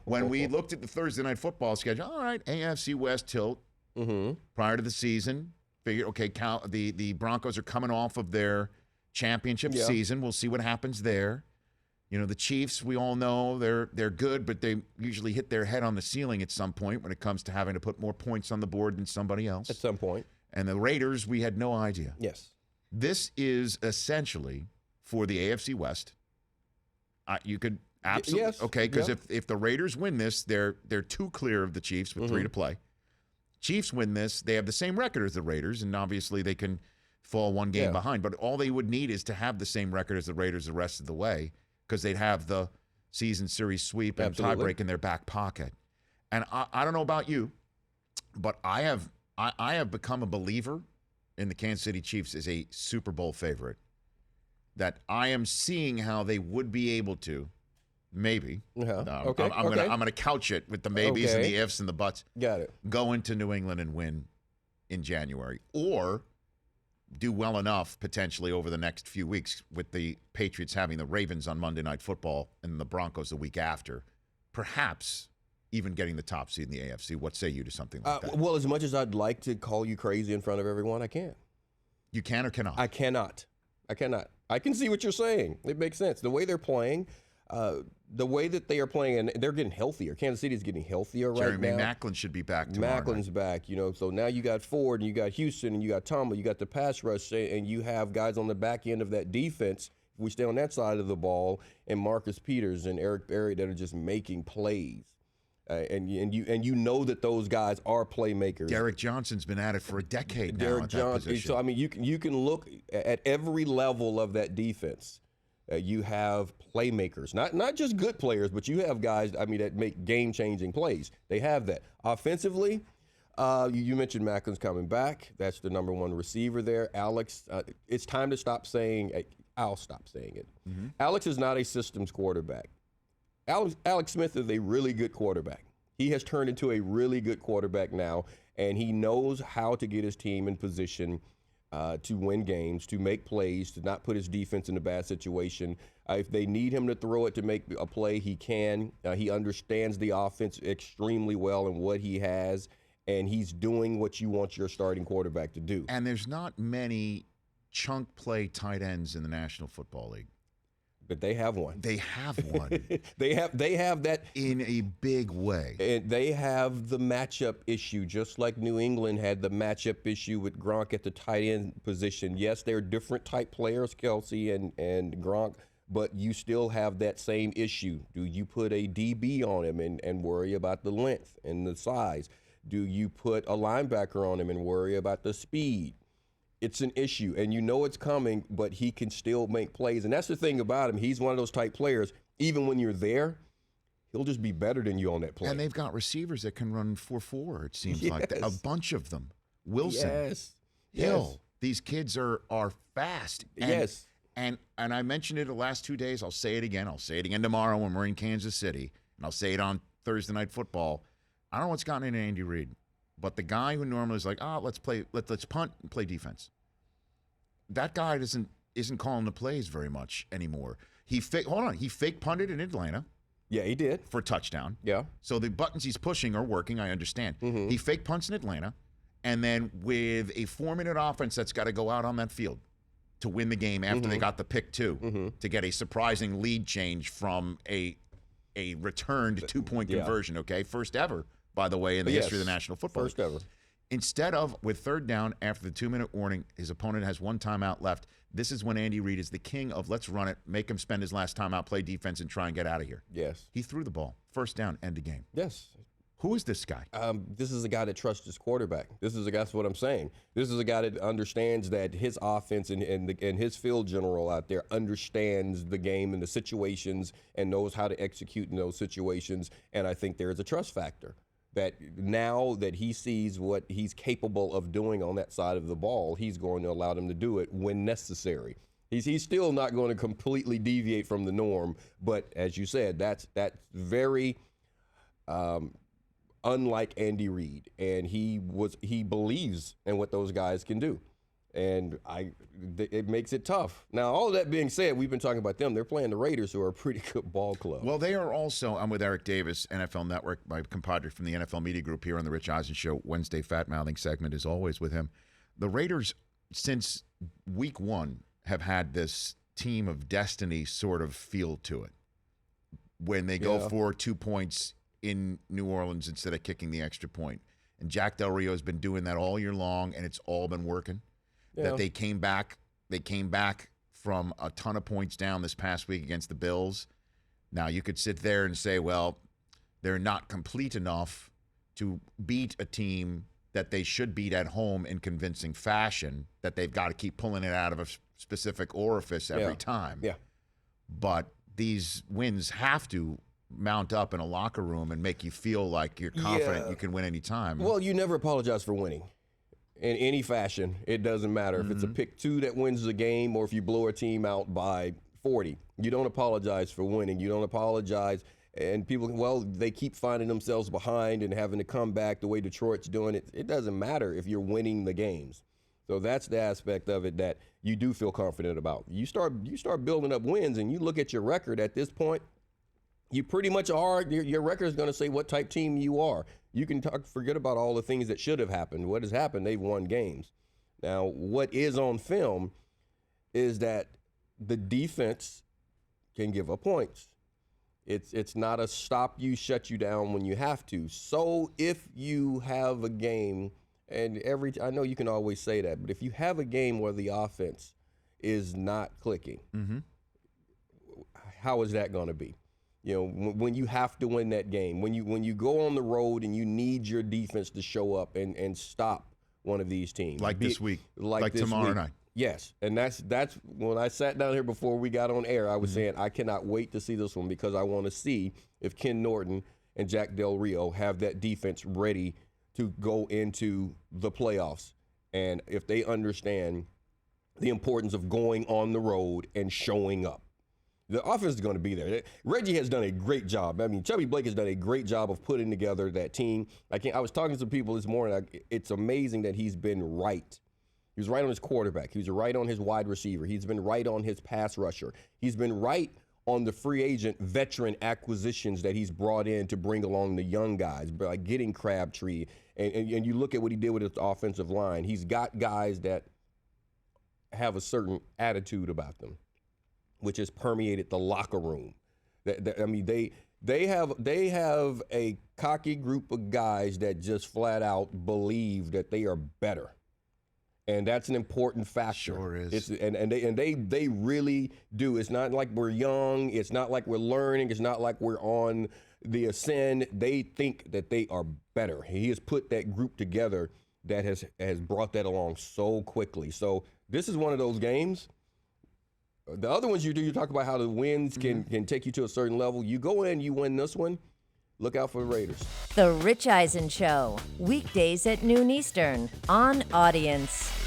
when we looked at the Thursday night football schedule, all right, AFC West tilt prior to the season. Figured, okay, the Broncos are coming off of their championship season. We'll see what happens there. You know, the Chiefs, we all know they're good, but they usually hit their head on the ceiling at some point when it comes to having to put more points on the board than somebody else. At some point. And the Raiders, we had no idea. Yes. This is essentially for the AFC West. You could absolutely okay, because if the Raiders win this, they're two clear of the Chiefs with 3 to play. Chiefs win this, they have the same record as the Raiders, and obviously they can fall one game behind. But all they would need is to have the same record as the Raiders the rest of the way, because they'd have the season series sweep and tiebreak in their back pocket. And I don't know about you, but I have become a believer in the Kansas City Chiefs as a Super Bowl favorite. That I am seeing how they would be able to, maybe. I'm gonna couch it with the maybes and the ifs and the buts. Got it. Go into New England and win in January, or do well enough potentially over the next few weeks with the Patriots having the Ravens on Monday Night Football and the Broncos the week after, perhaps even getting the top seed in the AFC. What say you to something like that? Well, as much as I'd like to call you crazy in front of everyone, I can't. You can or cannot? I cannot. I can see what you're saying. It makes sense. The way they're playing, the way that they are playing, and they're getting healthier. Kansas City is getting healthier right now. Jeremy Maclin should be back tomorrow. Macklin's back, you know. So now you got Ford, and you got Houston, and you got Tomlin, you got the pass rush, and you have guys on the back end of that defense. If we stay on that side of the ball, and Marcus Peters and Eric Berry that are just making plays. And you know that those guys are playmakers. Derek Johnson's been at it for a decade now at that position. So I mean, you can look at every level of that defense. You have playmakers, not just good players, but you have guys. I mean, that make game-changing plays. They have that offensively. You mentioned Macklin's coming back. That's the number one receiver there. Alex, it's time to stop saying. I'll stop saying it. Alex is not a systems quarterback. Alex Smith is a really good quarterback. He has turned into a really good quarterback now, and he knows how to get his team in position to win games, to make plays, to not put his defense in a bad situation. If they need him to throw it to make a play, he can. He understands the offense extremely well and what he has, and he's doing what you want your starting quarterback to do. And there's not many chunk play tight ends in the National Football League. But they have one. They have one. They have that in a big way. And they have the matchup issue, just like New England had the matchup issue with Gronk at the tight end position. Yes, they're different type players, Kelsey and Gronk, but you still have that same issue. Do you put a DB on him and worry about the length and the size? Do you put a linebacker on him and worry about the speed? It's an issue, and you know it's coming, but he can still make plays. And that's the thing about him. He's one of those type players, even when you're there, he'll just be better than you on that play. And they've got receivers that can run 4.4, it seems like. A bunch of them. Wilson, Hill. These kids are fast. And I mentioned it the last 2 days. I'll say it again. I'll say it again tomorrow when we're in Kansas City. And I'll say it on Thursday Night Football. I don't know what's gotten into Andy Reid. But the guy who normally is like, let's punt and play defense. That guy isn't calling the plays very much anymore. He fake punted in Atlanta. Yeah, he did. For a touchdown. Yeah. So the buttons he's pushing are working, I understand. He fake punts in Atlanta, and then with a 4-minute offense that's got to go out on that field to win the game after they got the pick two to get a surprising lead change from a returned 2-point conversion, okay? First ever, by the way, in the history of the National Football League. First ever. Instead of, with third down after the 2-minute warning, his opponent has one timeout left. This is when Andy Reid is the king of let's run it, make him spend his last timeout, play defense, and try and get out of here. Yes. He threw the ball. First down, end of game. Yes. Who is this guy? This is a guy that trusts his quarterback. That's what I'm saying. This is a guy that understands that his offense and his field general out there understands the game and the situations and knows how to execute in those situations. And I think there is a trust factor. That now that he sees what he's capable of doing on that side of the ball, he's going to allow them to do it when necessary. He's still not going to completely deviate from the norm, but as you said, that's very unlike Andy Reid, and he believes in what those guys can do. And it makes it tough. Now, all that being said, we've been talking about them. They're playing the Raiders, who are a pretty good ball club. Well, they are also, I'm with Eric Davis, NFL Network, my compadre from the NFL Media Group here on the Rich Eisen Show. Wednesday fat-mouthing segment is always with him. The Raiders, since week one, have had this team of destiny sort of feel to it. When they go for 2 points in New Orleans instead of kicking the extra point. And Jack Del Rio has been doing that all year long, and it's all been working. That they came back from a ton of points down this past week against the Bills. Now, you could sit there and say, well, they're not complete enough to beat a team that they should beat at home in convincing fashion, that they've got to keep pulling it out of a specific orifice every time. Yeah. But these wins have to mount up in a locker room and make you feel like you're confident you can win any time. Well, you never apologize for winning. In any fashion, it doesn't matter if it's a pick 2 that wins the game or if you blow a team out by 40. You don't apologize for winning. You don't apologize. And people, well, they keep finding themselves behind and having to come back the way Detroit's doing it. It doesn't matter if you're winning the games. So that's the aspect of it that you do feel confident about. You start building up wins, and you look at your record at this point, you pretty much are. Your record is going to say what type team you are. You can forget about all the things that should have happened. What has happened? They've won games. Now, what is on film is that the defense can give up points. It's not a stop you, shut you down when you have to. So if you have a game, and I know you can always say that, but if you have a game where the offense is not clicking, how is that going to be? You know, when you have to win that game, when you go on the road and you need your defense to show up and stop one of these teams. Like this week. Like tomorrow night. Yes, and that's when I sat down here before we got on air, I was saying I cannot wait to see this one because I want to see if Ken Norton and Jack Del Rio have that defense ready to go into the playoffs, and if they understand the importance of going on the road and showing up. The offense is going to be there. Reggie has done a great job. I mean, Chubby Blake has done a great job of putting together that team. I was talking to some people this morning. It's amazing that he's been right. He was right on his quarterback. He was right on his wide receiver. He's been right on his pass rusher. He's been right on the free agent veteran acquisitions that he's brought in to bring along the young guys, like getting Crabtree. And you look at what he did with his offensive line. He's got guys that have a certain attitude about them, which has permeated the locker room. I mean, they have a cocky group of guys that just flat out believe that they are better. And that's an important factor. Sure is. They really do. It's not like we're young. It's not like we're learning. It's not like we're on the ascend. They think that they are better. He has put that group together that has brought that along so quickly. So this is one of those games. The other ones you talk about how the wins can take you to a certain level. You go in, you win this one. Look out for the Raiders. The Rich Eisen Show, weekdays at noon Eastern on Audience.